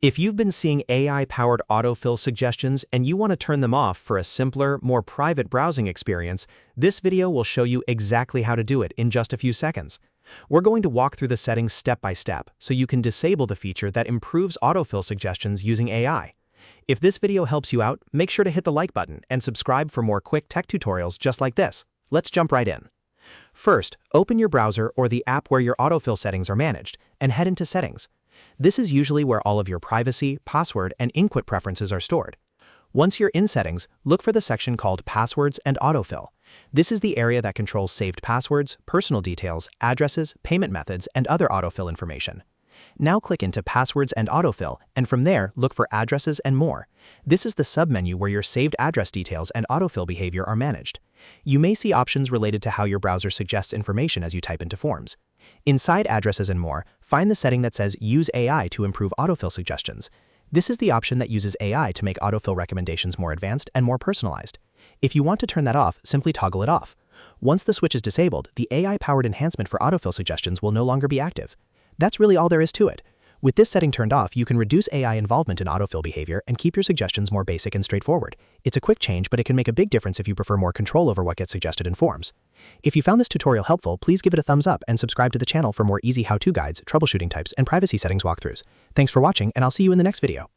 If you've been seeing AI-powered autofill suggestions and you want to turn them off for a simpler, more private browsing experience, this video will show you exactly how to do it in just a few seconds. We're going to walk through the settings step by step so you can disable the feature that improves autofill suggestions using AI. If this video helps you out, make sure to hit the like button and subscribe for more quick tech tutorials just like this. Let's jump right in. First, open your browser or the app where your autofill settings are managed and head into Settings. This is usually where all of your privacy, password, and input preferences are stored. Once you're in Settings, look for the section called Passwords and Autofill. This is the area that controls saved passwords, personal details, addresses, payment methods, and other autofill information. Now click into Passwords and Autofill, and from there, look for Addresses and More. This is the submenu where your saved address details and autofill behavior are managed. You may see options related to how your browser suggests information as you type into forms. Inside Addresses and More, find the setting that says Use AI to improve autofill suggestions. This is the option that uses AI to make autofill recommendations more advanced and more personalized. If you want to turn that off, simply toggle it off. Once the switch is disabled, the AI-powered enhancement for autofill suggestions will no longer be active. That's really all there is to it. With this setting turned off, you can reduce AI involvement in autofill behavior and keep your suggestions more basic and straightforward. It's a quick change, but it can make a big difference if you prefer more control over what gets suggested in forms. If you found this tutorial helpful, please give it a thumbs up and subscribe to the channel for more easy how-to guides, troubleshooting types, and privacy settings walkthroughs. Thanks for watching, and I'll see you in the next video.